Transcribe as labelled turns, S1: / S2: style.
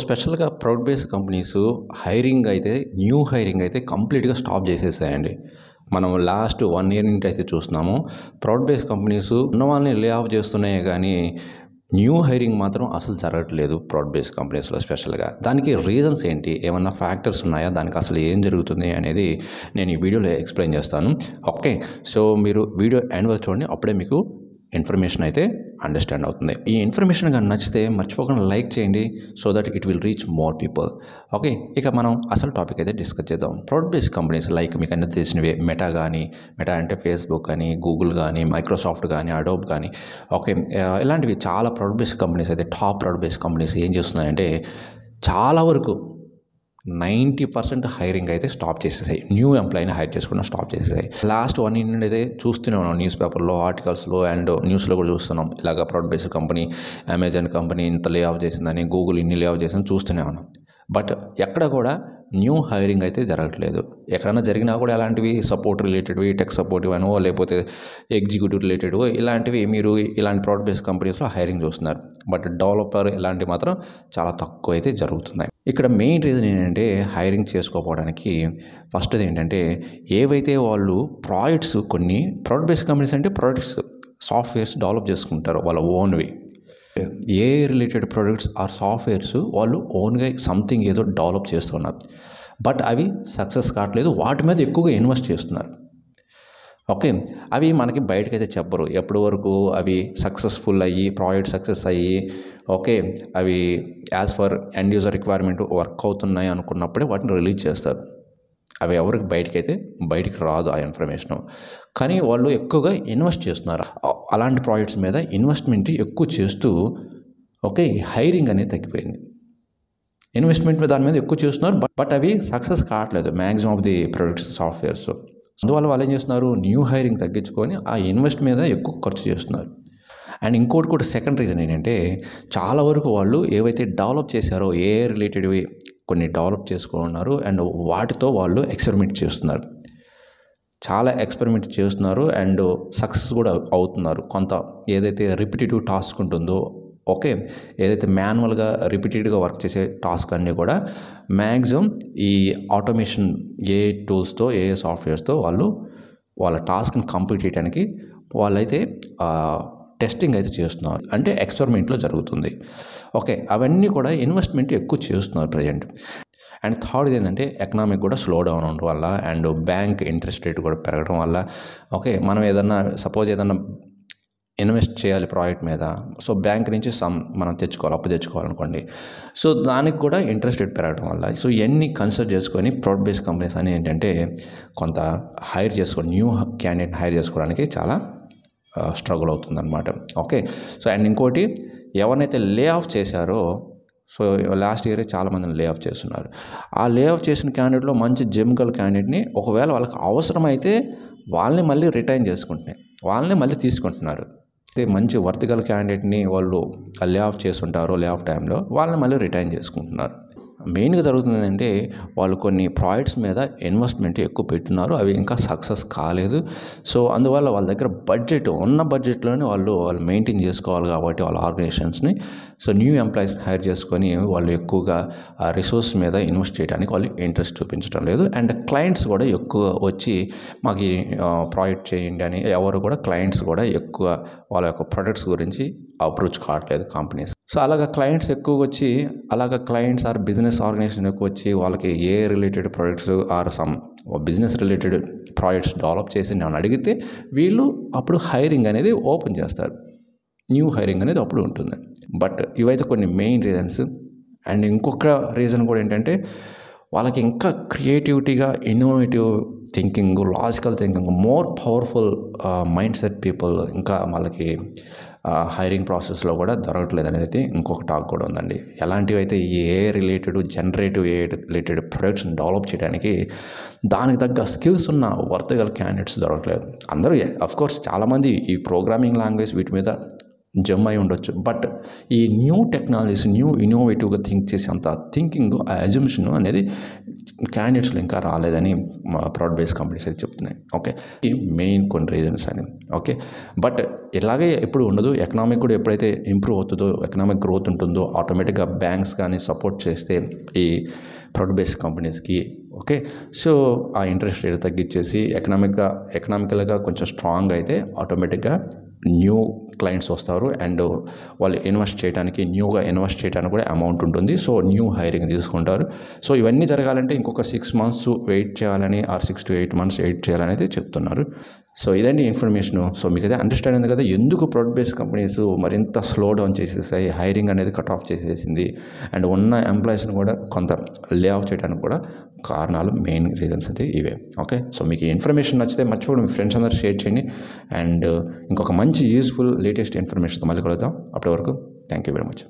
S1: స్పెషల్‌గా product based companies new hiring అయితే కంప్లీట్‌గా స్టాప్ చేసేసాయండి. మనం లాస్ట్ 1 ఇయర్ నుండి అయితే చూస్తున్నాము. ప్రొడక్ట్ బేస్డ్ కంపెనీస్ ఉన్న వాళ్ళని లే ఆఫ్ చేస్తున్నాయే గానీ, న్యూ హైరింగ్ మాత్రం అసలు జరగట్లేదు ప్రొడక్ట్ బేస్డ్ కంపెనీస్‌లో స్పెషల్‌గా. దానికి రీజన్స్ ఏంటి? ఏమన్నా ఫ్యాక్టర్స్ ఉన్నాయా? దానికి అసలు ఏం జరుగుతుంది అనేది నేను ఈ వీడియోలో ఎక్స్‌ప్లెయిన్ చేస్తాను. ఓకే. సో, మీరు వీడియో ఎండ్ వరకు చూడండి. అప్పుడే మీకు ఇన్ఫర్మేషన్ అయితే అండర్స్టాండ్ అవుతుంది. ఈ ఇన్ఫర్మేషన్ గాని నచ్చితే మర్చిపోకుండా లైక్ చేయండి. So that it will reach more people. Okay. ఇక మనం అసలు టాపిక్ అయితే డిస్కస్ చేద్దాం. ప్రొడక్ట్ బేస్డ్ కంపెనీస్ లైక్ మీకు అన్నీ తెలిసినవే మెటా అంటే ఫేస్‌బుక్ కానీ, గూగుల్ కానీ, మైక్రోసాఫ్ట్ కానీ, అడోబ్ కానీ ఓకే. ఇలాంటివి చాలా ప్రొడక్ట్ బేస్డ్ కంపెనీస్ అయితే టాప్ ప్రొడక్ట్ బేస్డ్ కంపెనీస్ ఏం చేస్తున్నాయంటే చాలా వరకు 90% హైరింగ్ అయితే స్టాప్ చేసేసాయి. న్యూ ఎంప్లాయీని హైర్ చేసుకోవడం స్టాప్ చేసేసాయి. లాస్ట్ 1 ఇయర్ నుండి అయితే చూస్తూనే ఉన్నాం న్యూస్ పేపర్‌లో, ఆర్టికల్స్‌లో అండ్ న్యూస్‌లో కూడా చూస్తున్నాం. ఇలాగ product based company, Amazon company ఇంత లే ఆఫ్ చేసిందని, గూగుల్ ఇన్ని లే ఆఫ్ చేసిందని చూస్తూనే ఉన్నాం. బట్ ఎక్కడ కూడా న్యూ హైరింగ్ అయితే జరగట్లేదు. ఎక్కడైనా జరిగినా కూడా ఎలాంటివి సపోర్ట్ రిలేటెడ్వి, టెక్ సపోర్టివ్ అనో లేకపోతే ఎగ్జిక్యూటివ్ రిలేటెడ్వో ఇలాంటివి మీరు ఇలాంటి ప్రొడక్ట్ బేస్డ్ కంపెనీస్‌లో హైరింగ్ చూస్తున్నారు. బట్ డెవలపర్ ఇలాంటివి మాత్రం చాలా తక్కువ అయితే జరుగుతున్నాయి. ఇక్కడ మెయిన్ రీజన్ ఏంటంటే హైరింగ్ చేసుకోకపోవడానికి ఫస్ట్‌ది ఏంటంటే ఏవైతే వాళ్ళు కొన్ని ప్రొడక్ట్ బేస్డ్ కంపెనీస్ అంటే ప్రొడక్ట్స్, సాఫ్ట్‌వేర్స్ డెవలప్ చేసుకుంటారు వాళ్ళ ఓన్‌వి. రిలేటెడ్ ప్రొడక్ట్స్ ఆర్ సాఫ్ట్‌వేర్స్ వాళ్ళు ఓన్‌గా సంథింగ్ ఏదో డెవలప్ చేస్తున్నారు. బట్ అవి సక్సెస్ కావట్లేదు. వాటి మీద ఎక్కువగా ఇన్వెస్ట్ చేస్తున్నారు. ఓకే. అవి మనకి బయటకైతే చెప్పరు. ఎప్పటి వరకు అవి సక్సెస్‌ఫుల్ అయ్యి, ప్రాజెక్ట్ సక్సెస్ అయ్యి, ఓకే. అవి as per end user requirement work అవుతున్నాయి అనుకున్నప్పుడే వాటిని రిలీజ్ చేస్తారు. అవి ఎవరికి బయటికి రాదు ఆ ఇన్ఫర్మేషను. కానీ వాళ్ళు ఎక్కువగా ఇన్వెస్ట్ చేస్తున్నారు. అలాంటి ప్రాజెక్ట్స్ మీద ఇన్వెస్ట్‌మెంట్ ఎక్కువ చేస్తూ ఓకే. హైరింగ్ అనేది తగ్గిపోయింది. ఇన్వెస్ట్‌మెంట్ దాని మీద ఎక్కువ చేస్తున్నారు. బట్ అవి సక్సెస్ కావట్లేదు maximum of the products, softwares. అందువల్ల వాళ్ళు ఏం చేస్తున్నారు, న్యూ హైరింగ్ తగ్గించుకొని ఆ ఇన్వెస్ట్ మీద ఎక్కువ ఖర్చు చేస్తున్నారు. అండ్ ఇంకోటి కూడా సెకండ్ రీజన్ ఏంటంటే చాలా వరకు వాళ్ళు ఏవైతే డెవలప్ చేశారో రిలేటెడ్వి కొన్ని డెవలప్ చేసుకున్నారు అండ్ వాటితో వాళ్ళు ఎక్స్పెరిమెంట్ చేస్తున్నారు. చాలా ఎక్స్పెరిమెంట్ చేస్తున్నారు అండ్ సక్సెస్ కూడా అవుతున్నారు. కొంత ఏదైతే రిపిటేటివ్ టాస్క్ ఉంటుందో ఓకే. ఏదైతే మాన్యువల్‌గా రిపీటెడ్‌గా వర్క్ చేసే టాస్క్ అన్నీ కూడా మ్యాక్సిమం ఈ ఆటోమేషన్ టూల్స్‌తో, సాఫ్ట్‌వేర్స్‌తో వాళ్ళ టాస్క్‌ని కంప్లీట్ చేయడానికి వాళ్ళైతే టెస్టింగ్ అయితే చేస్తున్నారు. అంటే ఎక్స్పెరిమెంట్‌లో జరుగుతుంది. ఓకే. అవన్నీ కూడా ఇన్వెస్ట్‌మెంట్ ఎక్కువ చేస్తున్నారు ప్రెజెంట్. అండ్ థర్డ్‌ది ఏంటంటే ఎకనామిక్ కూడా స్లో డౌన్ అవ్వడం వల్ల అండ్ బ్యాంక్ ఇంట్రెస్ట్ రేట్ కూడా పెరగడం వల్ల ఓకే. మనం ఏదన్నా ఇన్వెస్ట్ చేయాలి ప్రాజెక్ట్ మీద. సో, బ్యాంక్ నుంచి మనం అప్పు తెచ్చుకోవాలనుకోండి. సో, దానికి కూడా ఇంట్రెస్ట్ రేట్ పెరగడం వల్ల సో, ఇవన్నీ కన్సిడర్ చేసుకొని ప్రొడక్ట్ బేస్డ్ కంపెనీస్ అని ఏంటంటే కొంత న్యూ క్యాండిడేట్ హైర్ చేసుకోవడానికి చాలా స్ట్రగుల్ అవుతుందన్నమాట. ఓకే. సో, అండ్ ఇంకోటి ఎవరినైతే లే ఆఫ్ చేశారో సో, లాస్ట్ ఇయరే చాలామందిని లే ఆఫ్ చేస్తున్నారు. ఆ లే ఆఫ్ చేసిన క్యాండిడేట్‌లో మంచి జెమ్‌గల క్యాండిడేట్‌ని ఒకవేళ వాళ్ళకి అవసరమైతే వాళ్ళని మళ్ళీ వాళ్ళని మళ్ళీ తీసుకుంటున్నారు. మంచి వర్త్ గల క్యాండిడేట్‌ని వాళ్ళు లే ఆఫ్ చేసుంటారో లే ఆఫ్ టైంలో వాళ్ళని మళ్ళీ రిటైన్ చేసుకుంటున్నారు. మెయిన్‌గా జరుగుతుంది ఏంటంటే వాళ్ళు కొన్ని ప్రాజెక్ట్స్ మీద ఇన్వెస్ట్‌మెంట్ ఎక్కువ పెట్టున్నారు. అవి ఇంకా సక్సెస్ కాలేదు. సో, అందువల్ల వాళ్ళ దగ్గర ఉన్న బడ్జెట్‌లోనే వాళ్ళు మెయింటైన్ చేసుకోవాలి కాబట్టి వాళ్ళ ఆర్గనైజేషన్స్‌ని. సో, న్యూ ఎంప్లాయీస్‌ని హైర్ చేసుకొని వాళ్ళు ఎక్కువగా ఆ రిసోర్స్ మీద ఇన్వెస్ట్ చేయడానికి వాళ్ళు ఇంట్రెస్ట్ చూపించడం లేదు. అండ్ క్లయింట్స్ కూడా ఎక్కువ వచ్చి మాకు ఈ ప్రాజెక్ట్ చేయండి అని ఎవరు కూడా క్లయింట్స్ కూడా ఎక్కువ వాళ్ళ యొక్క ప్రొడక్ట్స్ గురించి అప్రోచ్ కావట్లేదు companies. So, clients or business organization ఎక్కువ వచ్చి వాళ్ళకి related products or business related projects develop చేసి నేను అడిగితే వీళ్ళు అప్పుడు హైరింగ్ అనేది ఓపెన్ చేస్తారు. న్యూ హైరింగ్ అనేది అప్పుడు ఉంటుంది. బట్ ఇవైతే కొన్ని మెయిన్ రీజన్స్. అండ్ ఇంకొక రీజన్ కూడా ఏంటంటే వాళ్ళకి ఇంకా క్రియేటివిటీగా innovative thinking, logical thinking, more powerful mind set people ఇంకా వాళ్ళకి హైరింగ్ ప్రాసెస్లో కూడా దొరకట్లేదు అనేది అయితే ఇంకొక టాక్ కూడా ఉందండి. ఎలాంటివైతే జనరేటివ్ రిలేటెడ్ ప్రొడక్ట్స్ని డెవలప్ చేయడానికి దానికి తగ్గ స్కిల్స్ ఉన్న వర్త్ గల క్యాండిడేట్స్ దొరకట్లేదు. అందరూ అఫ్కోర్స్ చాలామంది ఈ ప్రోగ్రామింగ్ లాంగ్వేజ్ వీటి మీద జమ్ అయి ఉండొచ్చు. బట్ ఈ న్యూ టెక్నాలజీస్, న్యూ ఇన్నోవేటివ్గా థింక్ చేసే అంత థింకింగ్, ఆ అజంప్షన్ అనేది క్యాండిడేట్స్లో ఇంకా రాలేదని ప్రాడ్ బేస్డ్ కంపెనీస్ అయితే చెప్తున్నాయి. ఓకే, ఈ మెయిన్ కొన్ని రీజన్స్ అని. ఓకే, బట్ ఇలాగే ఎప్పుడు ఉండదు. ఎకనామిక్ కూడా ఎప్పుడైతే ఇంప్రూవ్ అవుతుందో, ఎకనామిక్ గ్రోత్ ఉంటుందో, ఆటోమేటిక్గా బ్యాంక్స్ కానీ సపోర్ట్ చేస్తే ఈ ప్రాడ్ బేస్డ్ కంపెనీస్కి, ఓకే, సో ఆ ఇంట్రెస్ట్ రేట్ తగ్గించేసి ఎకనామికల్గా కొంచెం స్ట్రాంగ్ అయితే ఆటోమేటిక్గా న్యూ క్లయింట్స్ వస్తారు అండ్ వాళ్ళు న్యూగా ఇన్వెస్ట్ చేయడానికి కూడా అమౌంట్ ఉంటుంది. సో న్యూ హైరింగ్ తీసుకుంటారు. సో ఇవన్నీ జరగాలంటే ఇంకొక 6 months వెయిట్ చేయాలని, 6 to 8 months వెయిట్ చేయాలని అయితే చెప్తున్నారు. సో ఇదండి ఇన్ఫర్మేషను. సో మీకు అయితే అండర్స్టాండ్ అయింది కదా ఎందుకు ప్రాడక్ట్ బేస్డ్ కంపెనీస్ మరింత స్లో డౌన్ చేసేసాయి, హైరింగ్ అనేది కట్ ఆఫ్ చేసేసింది అండ్ ఉన్న ఎంప్లాయీస్ని కూడా కొంత లే ఆఫ్ చేయడానికి కూడా కారణాలు, మెయిన్ రీజన్స్ అయితే ఇవే. ఓకే, సో మీకు ఈ ఇన్ఫర్మేషన్ నచ్చితే మర్చిపోకుండా మీ ఫ్రెండ్స్ అందరూ షేర్ చేయండి అండ్ ఇంకొక మంచి యూస్ఫుల్ లేటెస్ట్ ఇన్ఫర్మేషన్తో మళ్ళీ కలుద్దాం. అప్పటి వరకు థ్యాంక్ యూ వెరీ మచ్.